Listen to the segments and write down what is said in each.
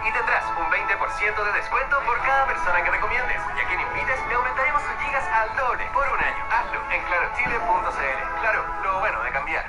Y tendrás un 20% de descuento por cada persona que recomiendes. Y a quien invites le aumentaremos sus gigas al doble por un año. Hazlo en clarochile.cl. Claro, lo bueno de cambiar.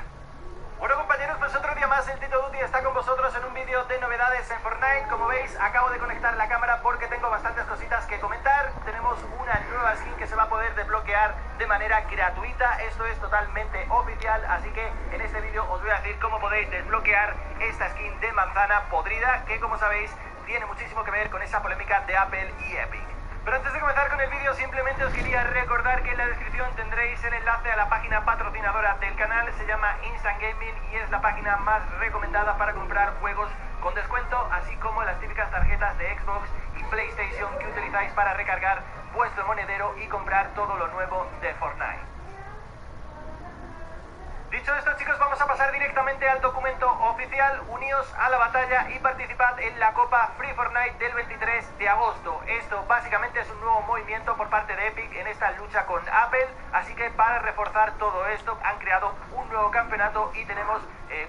Bueno, compañeros, pues otro día más el Tito Duty está con vosotros en un vídeo de novedades en Fortnite. Como veis, acabo de conectar la cámara porque tengo bastantes cositas que comentar. Tenemos una nueva skin que se va a poder desbloquear de manera gratuita. Esto es totalmente oficial, así que en este vídeo os voy a decir cómo podéis desbloquear esta skin de manzana podrida, que como sabéis tiene muchísimo que ver con esa polémica de Apple y Epic. Pero antes de comenzar con el vídeo, simplemente os quería recordar que en la descripción tendréis el enlace a la página patrocinadora del canal. Se llama Instant Gaming y es la página más recomendada para comprar juegos con descuento, así como las típicas tarjetas de Xbox y PlayStation que utilizáis para recargar vuestro monedero y comprar todo lo nuevo de Fortnite. Dicho esto, chicos, vamos a pasar directamente al documento oficial. Uníos a la batalla y participad en la Copa Free Fortnite del 23 de agosto. Esto básicamente es un nuevo movimiento por parte de Epic en esta lucha con Apple. Así que para reforzar todo esto han creado un nuevo campeonato y tenemos,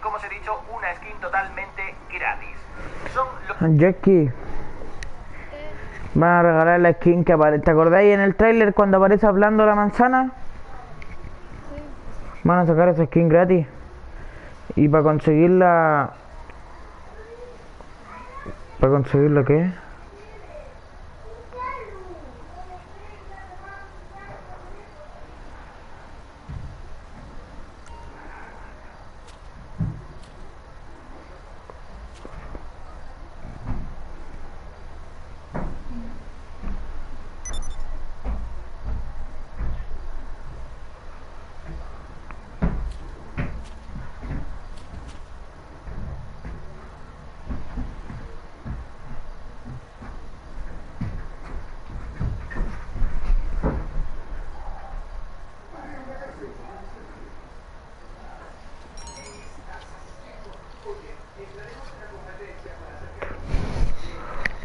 como os he dicho, una skin totalmente gratis. Jackie, van a regalar la skin que aparece. ¿Te acordáis en el tráiler cuando aparece hablando la manzana? Van a sacar esa skin gratis. Y para conseguirla... ¿Para conseguirla qué?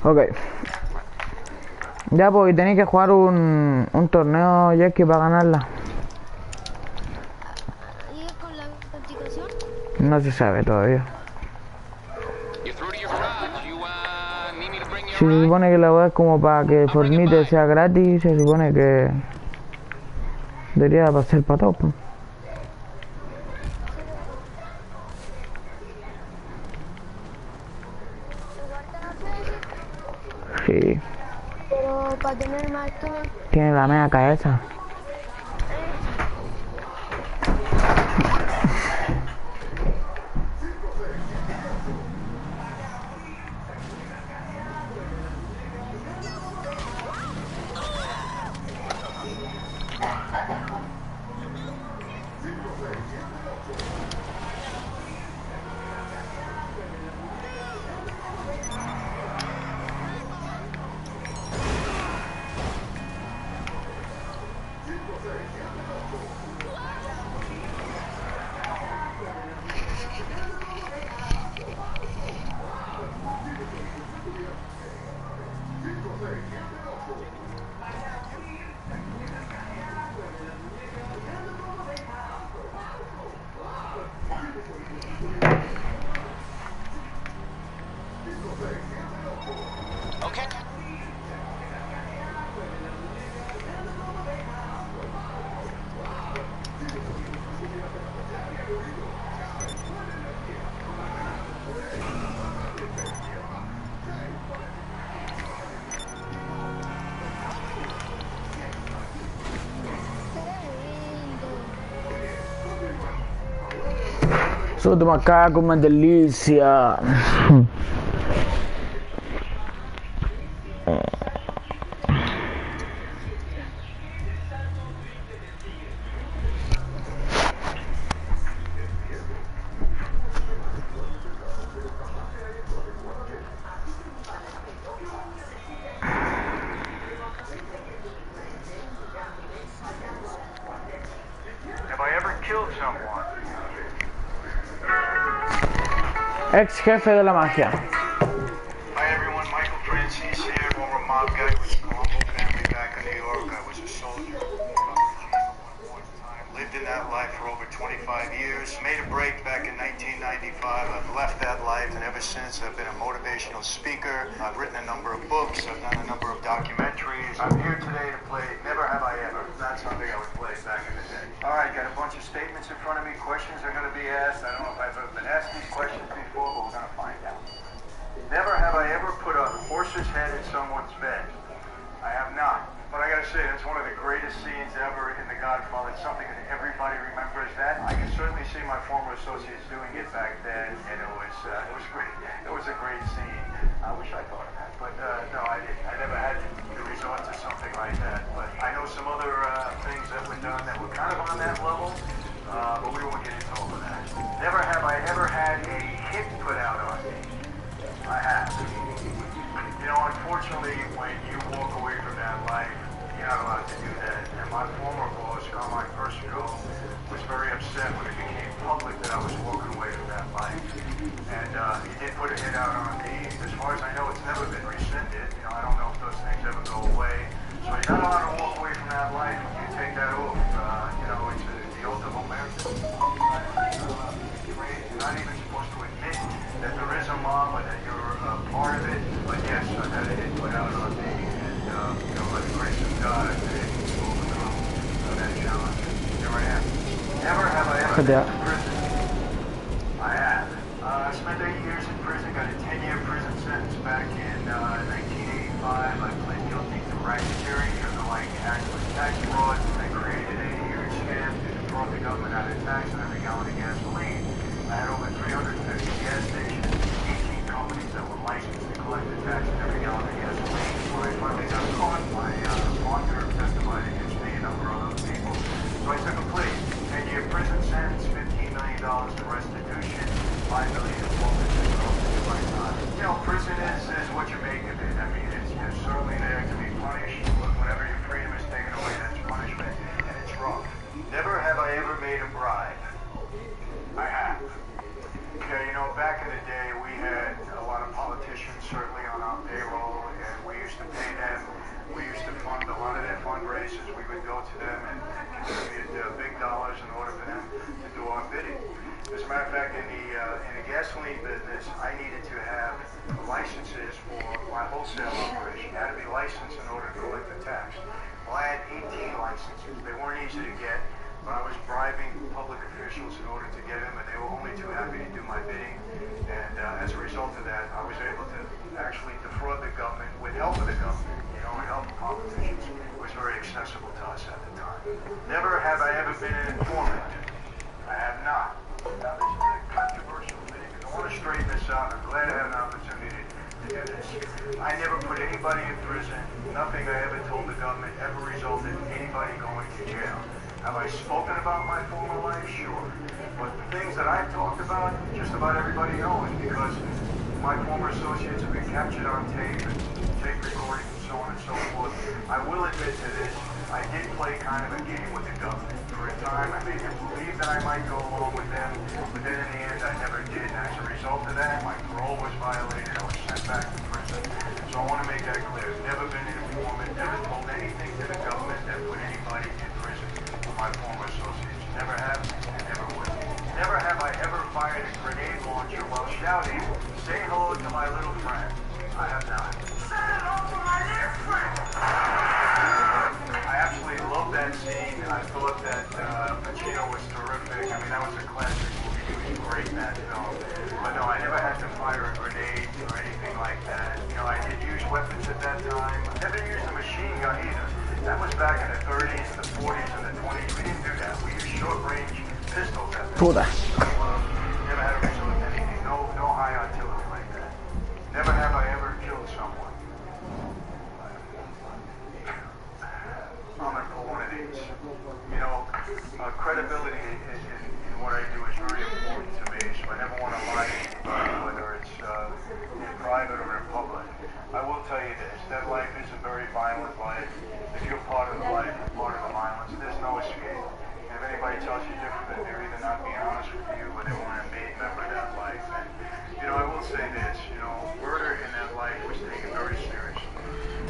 Ok. Ya pues, tenéis que jugar un torneo, Jackie, para ganarla. ¿Y es con la aplicación? No se sabe todavía. Se supone que la web es como para que Fortnite sea gratis. Se supone que debería pasar para todos, pues. Sí. Pero para tener más todo. Tiene la media cabeza. Solo macaco, una delicia. Have I ever killed someone? Ex jefe de la mafia. Hi everyone, Michael Francis here, former mob guy with the Colombo family back in New York. I was a soldier, one time, lived in that life for over 25 years, made a break back in 1995. I've left that life, and ever since I've been a motivational speaker. I've written a number of books, I've done a number of documentaries. I'm here today to play Never Have I Ever. That's something I would play back in the day. All right, got a bunch of statements in front of me. Questions are going to be asked. I don't know if I've ever been asked these questions before, but we're going to find out. Never have I ever put a horse's head in someone's bed. I have not. But I gotta say, that's one of the greatest scenes ever in The Godfather. It's something that everybody remembers that. I can certainly see my former associates doing it back then, and it was great. It was a great scene. I wish I thought of that, but no, I didn't. I never had to resort to something like that. But I know some other things that were done that were kind of on that level, but we won't get into all of that. Never have I ever had a hit put out on me. I have. You know, unfortunately, when you walk away from that life, you're not allowed to do that. And my former boss, Carmine Persico, was very upset when it became public that I was walking away from that life. And he did put a hit out on me. As far as I know, it's never been rescinded. You know, I don't know if those things ever go away. So you're not allowed to walk away from that life. You take that oath. You know, it's the oath of Omerta. You're not even supposed to admit that there is a mob or that you're part of it. But yes, I've had a hit put out on me. And, you know, by the grace of God, I've been able to overcome that challenge. Here I am. Never have I ever been to prison. I have. I spent 8 years in prison, got a 10-year prison sentence back in 1985. I pled guilty to racketeering because of like actual tax fraud. I created a huge scam to defraud the government out of tax on every gallon of gasoline. I had over 350 gas stations, 18 companies that were licensed to collect the tax on every gallon of gasoline. When I finally got caught, my partner testified against me and a number of other people. So I took a plea. 10-year prison sentence, $15 million in restitution, $5 million in forfeiture for my time. You know, prison is what you make of it. I mean, you're certainly there to be punished. Whenever your freedom is taken away, that's punishment, and it's rough. Never have I ever made a bribe. I have. Yeah, you know, back in the day, we had a lot of politicians certainly on our payroll, and we used to pay them. We used to fund a lot of their fundraisers. We would go to them and contribute big dollars in order for them to do our bidding. As a matter of fact, in the gasoline business, I needed to have licenses for my wholesale operation. I had to be licensed in order to collect the tax. Well, I had 18 licenses. They weren't easy to get, but I was bribing public officials in order to get them, and they were only too happy to do my bidding. And as a result of that, I was able to actually defraud the government with help of the government, you know, and help of politicians. It was very accessible to us at the time. Never have I ever been an informant. I have not. Now, this is a controversial thing. I want to straighten this out. I'm glad I have an opportunity to do this. I never put anybody in prison. Nothing I ever told the government ever resulted in anybody going to jail. Have I spoken about my former life? Sure. But the things that I've talked about, just about everybody knows, because my former associates have been captured on tape and tape recording and so on and so forth. I will admit to this. I did play kind of a game with the government. For a time, I made them believe that I might go along with them, but then in the end, I never did. And as a result of that, my parole was violated. I was sent back to prison. So I want to make that clear. Never been an informant, never told anything to the government that put anybody in prison for my former associates. Never have and never will. Never have I ever fired a grenade launcher while shouting, "Say hello to my little friend." I have not. Say hello to my little friend. I absolutely love that scene. I thought that Pacino was terrific. I mean, that was a classic movie. He was great in that film. But no, I never had to fire a grenade or anything like that. You know, I did use weapons at that time. I never used a machine gun either. That was back in the 30s, the 40s, and the 20s. We didn't do that. We used short-range pistols at that Puta. time. So, never had to resort to anything. No high artillery like that. Never have I ever killed someone. tell you this, that life is a very violent life. If you're part of the life, you're part of the violence, there's no escape. And if anybody tells you different, then they're either not being honest with you or they want to be a member of that life. And, you know, I will say this, you know, murder in that life was taken very seriously.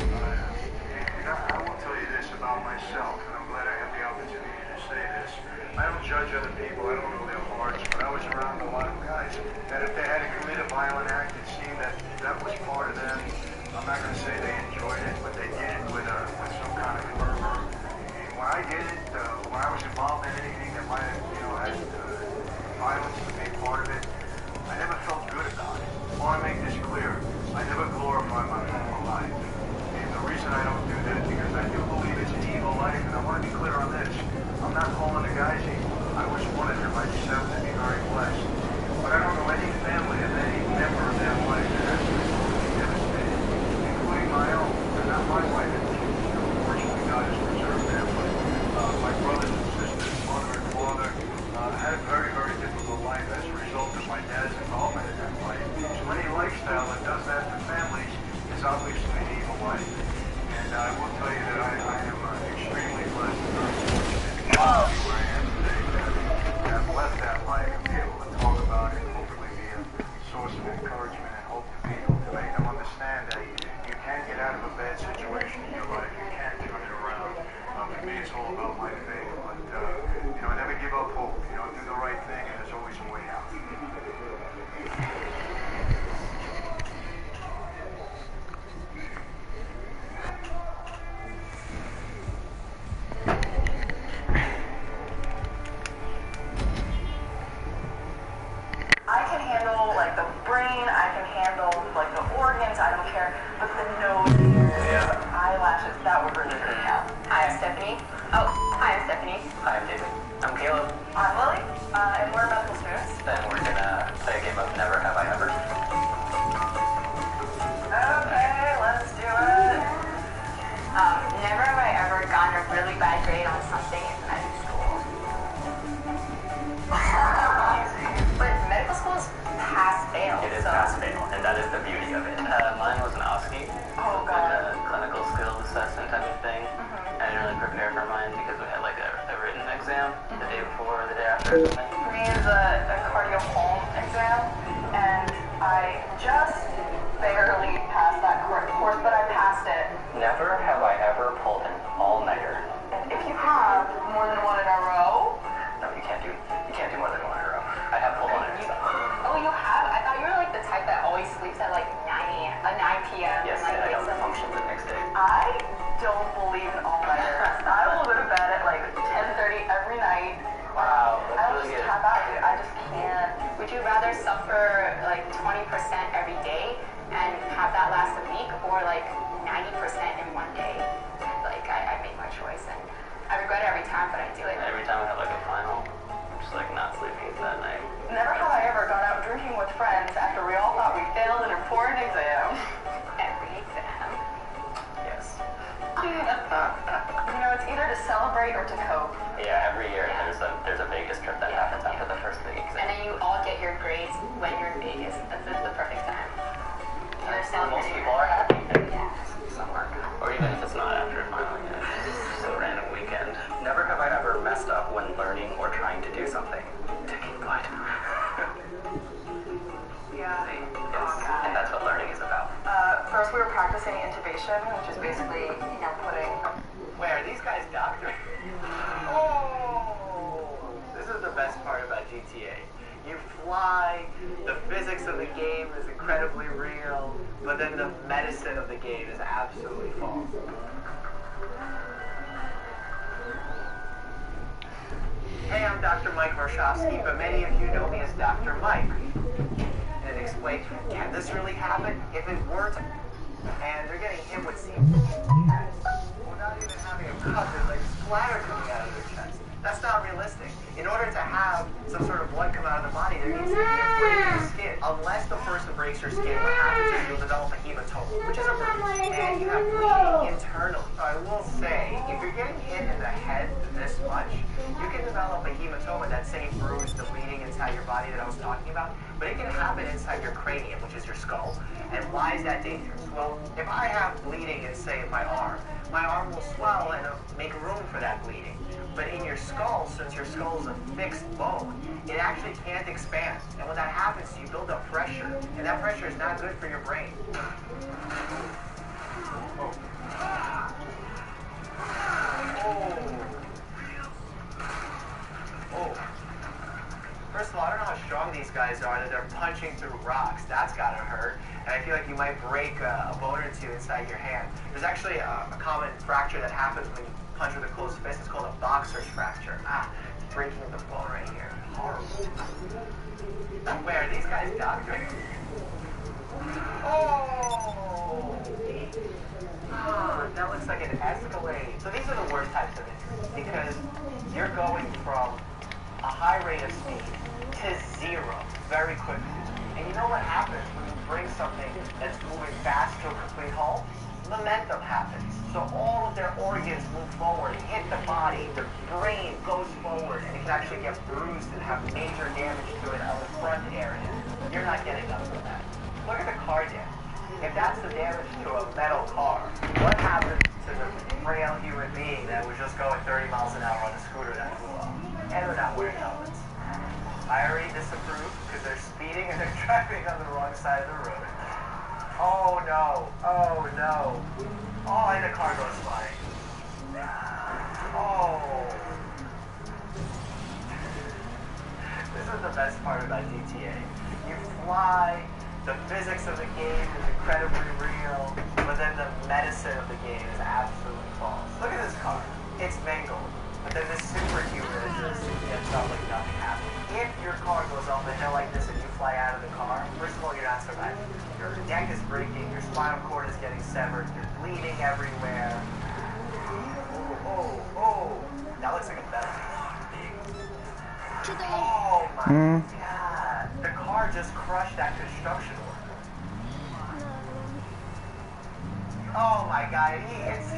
And I will tell you this about myself, and I'm glad I have the opportunity to say this. I don't judge other people, I don't know their hearts, but I was around a lot of guys that if they had to commit a violent act, it seemed that that was part of them. I'm not going to say they enjoyed it, but they did it with some kind of fervor. And when I did it, when I was involved in anything that might have, you know, had violence to be part of it, I never felt good about it. I want to make this clear. I never glorify my former life. And the reason I don't do that is because I do believe it's an evil life, and I want to be clear on this. I'm not calling the guys evil. I was one of them. I just happen to be very blessed. But I don't know any family of any member of their life that has been totally devastated, including my own. They're not my wife and kids. You know, fortunately, God has preserved them. But my brothers and sisters, mother and father, had a very, very difficult life as a result of my dad's involvement in that life. So any lifestyle that does that to families is obviously an evil life. And I will tell you that I am extremely blessed and very fortunate to get to be where I am today, to have left that life and be able to talk about it and hopefully be a source of encouragement and hope to people to make them understand that you can get out of a bad situation in your life, you can turn it around. For me, it's all about my faith, but you know, never give up hope. You know, do the right thing, and there's always a way out. I can handle like the brain, I can handle like the organs, I don't care, but the nose, ears, eyelashes, that would really freak out. Hi, I'm Stephanie. Oh, hi, I'm Stephanie. Hi, I'm David. I'm Caleb. I'm Lily, and we're medical students. Then we're gonna play a game of Never Have I Ever. Okay, let's do it. Never have I ever gotten a really bad grade on something in medical school. But medical school is pass-fail. It is so. pass-fail, and that is the beauty of it. Mine was an OSCE, Oh, like God. a clinical skills assessment type of thing. I didn't really prepare for mine because we had like a written exam the day before or the day after or something. For me, it's a cardio home exam, and I just barely passed that course, but I passed it. Never have I ever pulled an all-nighter. And if you have more than one in a row, No, you can't do more than one in a row. I have pulled all-nighters though. oh, you have? I thought you were like the type that always sleeps at like 9 p.m. Yes, and like and I wakes don't up. function the next day. I don't believe in all-nighters. I will go to bed at like 10:30 every night. Wow, I that's will really just good. tap out, dude. I just can't. Would you rather suffer like 20% every day and have that last a week, or like 90% in one day? Like I make my choice, and I regret it every time, but I do it. Every time I have like a final, I'm just like not sleeping that night. Never have I ever gone out drinking with friends after we all thought we failed an important exam. Every exam. Yes. You know, it's either to celebrate or to cope. Yeah, every year there's a Vegas trip that happens after the first big And exam. then you all get your grades when you're in Vegas. That's the perfect time. They're Most celebrating. people are happy. Yeah. Somewhere. Or even if it's not after final, it's just a random weekend. Never have I ever messed up when learning or trying to do something. Taking blood. Yeah. Yes. And that's what learning is about. First we were practicing intubation, which is basically, you know, putting... Wait, are these guys doctors? Oh! This is the best part about GTA. You fly, the physics of the game is incredibly real, but then the medicine of the game is absolutely false. Hey, I'm Dr. Mike Warshawski, but many of you know me as Dr. Mike. And it explains, can this really happen? If it were to... And they're getting hit with without even having a cut, there's like splatter coming out of their chest. That's not realistic. In order to have some sort of blood come out of the body, there needs to be a break in the skin. Unless the person breaks your skin, what happens is you'll develop a hematoma, which is a bruise, and you have bleeding internally. So I will say, if you're getting hit in the head this much, you can develop a hematoma, that same bruise, the bleeding inside your body that I was talking about, but it can happen inside your cranium, which is your skull, And why is that dangerous? Well, if I have bleeding in, say, my arm will swell and make room for that bleeding. But in your skull, since your skull is a fixed bone, it actually can't expand. And when that happens, you build up pressure. And that pressure is not good for your brain. Oh. Oh. First of all, I don't know how strong these guys are that they're punching through rocks. That's gotta hurt. And I feel like you might break a bone or two inside your hand. There's actually a common fracture that happens when you punch with a closed fist. It's called a boxer's fracture. Breaking the bone right here. Horrible. Wait, are these guys doctors? Oh! That looks like an Escalade. So these are the worst types of injuries because you're going from a high rate of speed to zero very quickly. And you know what happens when you bring something that's moving fast to a complete halt? Momentum happens. So all of their organs move forward, hit the body, the brain goes forward, and it can actually get bruised and have major damage to it on the front area. You're not getting up for that. Look at the car damage. If that's the damage to a metal car, what happens to the frail human being that was just going 30 miles an hour on a scooter that flew off? And they're not wearing helmets. I already disapprove because they're speeding and they're driving on the wrong side of the road. Oh no, oh no. Oh, and the car goes flying. Oh. This is the best part about GTA. You fly, the physics of the game is incredibly real, but then the medicine of the game is absolutely false. Look at this car. It's mangled. But then this superhuman just gets up like nothing happened. If your car goes off a hill like this and you fly out of the car, first of all, you're not surviving. Your neck is breaking, your spinal cord is getting severed, you're bleeding everywhere. Oh. That looks like a better. Oh my god. The car just crushed that construction worker. Oh my god, he is...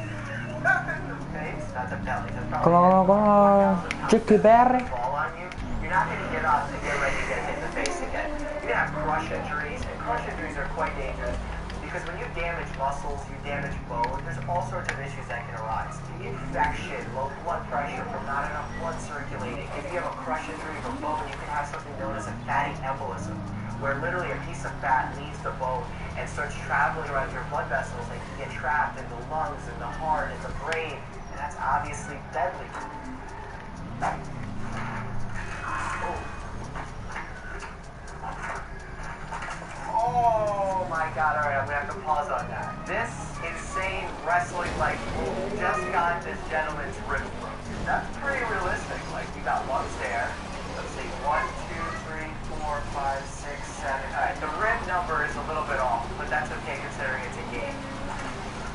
Chicky Berry. You're not going to get up and get ready to get hit in the face again. You're going to have crush injuries, and crush injuries are quite dangerous because when you damage muscles, you damage bone, there's all sorts of issues that can arise. Infection, low blood pressure from not enough blood circulating. If you have a crush injury of a bone, you can have something known as a fatty embolism, where literally a piece of fat leaves the bone and starts traveling around your blood vessels and can get trapped in the lungs, in the heart, in the brain, and that's obviously deadly. Oh my god, alright, I'm gonna have to pause on that. This insane wrestling-like move just got this gentleman's ribs broken. That's pretty realistic. Like, you got lungs there. Let's see, 1, 2, 3, 4, 5, 6, 7. Alright, the rib number is a little bit off, but that's okay considering it's a game.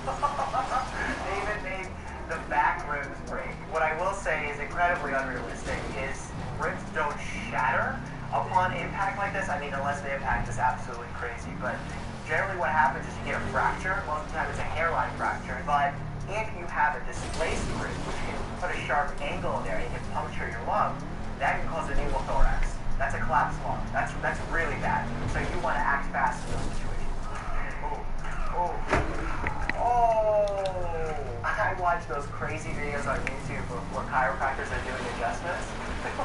They even made the back ribs break. What I will say is incredibly unrealistic is ribs don't shatter upon impact like this. I mean, unless the impact is absolutely crazy, but generally what happens is you get a fracture. Most of the time it's a hairline fracture, but if you have a displaced rib, which can put a sharp angle in there and can puncture your lung, that can cause a pneumothorax. That's a collapsed lung. That's really bad. So you want to act fast in those situations. Oh! I watch those crazy videos on YouTube where chiropractors are doing adjustments.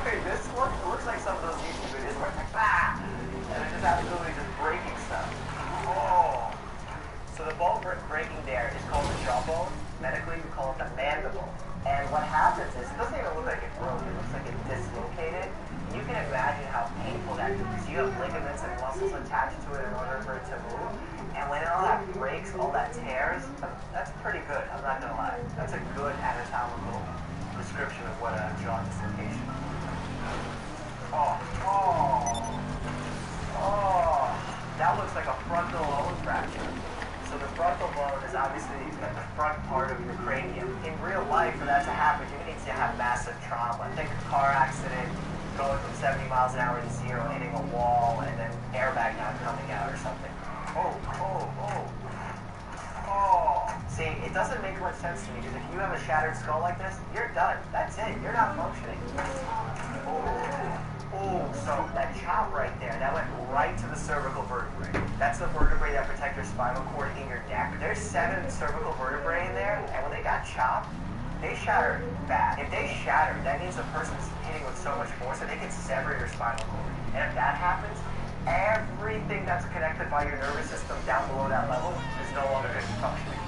Wait, this looks like some of those YouTube videos where it's like, ah! And they're just absolutely just breaking stuff. Oh! So the bone breaking there is called the jawbone. Medically, we call it the mandible. And what happens is, it doesn't even look like it broke, it looks like it dislocated. You can imagine how painful that is because you have ligaments and muscles attached to it in order for it to move. And when all that breaks, all that tears, that's pretty good, I'm not gonna lie. That's a good anatomical description of what a jaw dislocation is. That looks like a frontal lobe fracture. So the frontal bone is obviously the front part of your cranium. In real life, for that to happen, you need to have massive trauma. Think a car accident, going from 70 miles an hour to 0, hitting a wall, and then airbag not coming out or something. See, it doesn't make much sense to me, because if you have a shattered skull like this, you're done. That's it. You're not functioning. Oh, so that chop right there, that went right to the cervical vertebrae. That's the vertebrae that protect your spinal cord in your neck. There's 7 cervical vertebrae in there, and when they got chopped, they shattered bad. If they shattered, that means the person's hitting with so much force that they can sever your spinal cord. And if that happens, everything that's connected by your nervous system down below that level is no longer going to be functioning.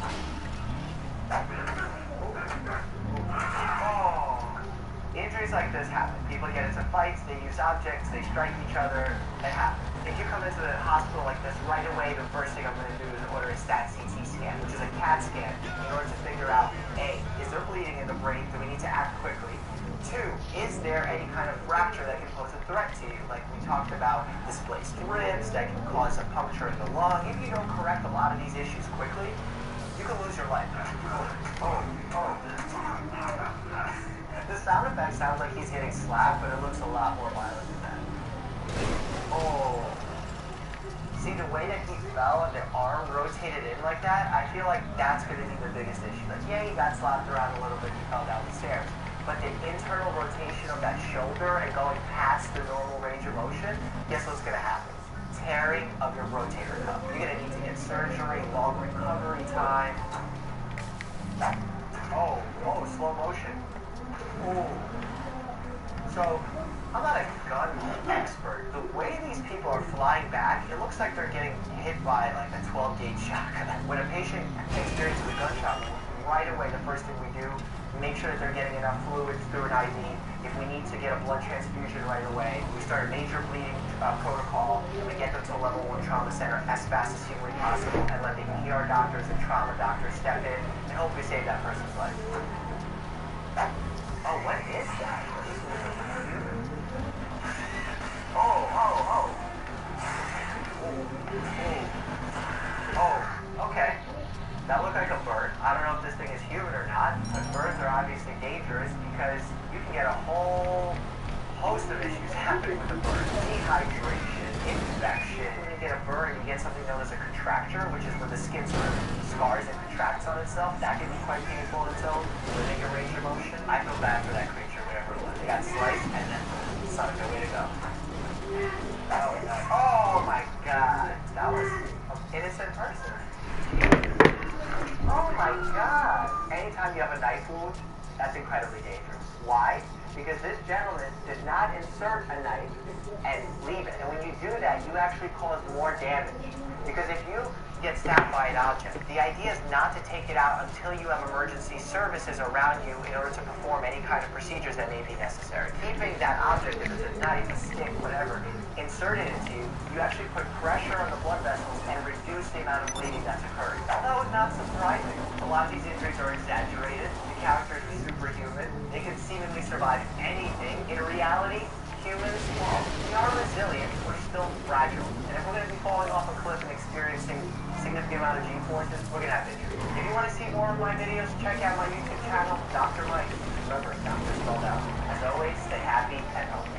Oh. Injuries like this happen. People get into fights, they use objects, they strike each other. It happens. If you come into the hospital like this, right away the first thing I'm going to do is order a stat CT scan, which is a CAT scan, in order to figure out, A, is there bleeding in the brain? Do we need to act quickly? 2, is there any kind of fracture that can pose a threat to you? Like we talked about displaced ribs that can cause a puncture in the lung. If you don't correct a lot of these issues quickly, you can lose your life. Oh. The sound effect sounds like he's getting slapped, but it looks a lot more violent than that. Oh. See, the way that he fell and the arm rotated in like that, I feel like that's going to be the biggest issue. Like, yeah, he got slapped around a little bit, he fell down the stairs. But the internal rotation of that shoulder and going past the normal range of motion, guess what's going to happen? Tearing of your rotator cuff. You're going to need to get surgery, long recovery time. Oh, slow motion. Ooh. So, I'm not a gun expert. The way these people are flying back, it looks like they're getting hit by like a 12-gauge shotgun. When a patient experiences a gunshot wound, right away the first thing we do, make sure that they're getting enough fluids through an IV. If we need to get a blood transfusion right away, we start a major bleeding protocol, and we get them to a level 1 trauma center as fast as humanly possible, and let the ER doctors and trauma doctors step in and hopefully save that person's life. Oh, what is that? Oh, okay. That looked like a bird. I don't know if this thing is human or not, but birds are obviously dangerous because you can get a whole host of issues happening with a bird. Dehydration, infection. When you get a bird, you get something known as a contracture, which is when the skin sort of scars and contracts on itself. That can be quite painful in its own, limiting your range of motion. I feel bad for that creature, whatever it was. They got sliced and then sucked. Way to go. Oh my god. That was an innocent person. Oh my god. Anytime you have a knife wound, that's incredibly dangerous. Why? Because this gentleman did not insert a knife and leave it. And when you do that, you actually cause more damage. Because if you get stabbed by an object, the idea is not to take it out until you have emergency services around you in order to perform any kind of procedures that may be necessary. Keeping that object, if it's a knife, a stick, whatever, inserted into you, you actually put pressure on the blood vessels and reduce the amount of bleeding that's occurring. Although it's not surprising, a lot of these injuries are exaggerated. The characters are superhuman. They can seemingly survive anything. In reality, humans, well, we are resilient. We're still fragile. And if we're going to be falling off a cliff and experiencing significant amount of G-forces, we're going to have injuries. If you want to see more of my videos, check out my YouTube channel, Dr. Mike. Remember, Dr. spelled out. As always, stay happy and healthy.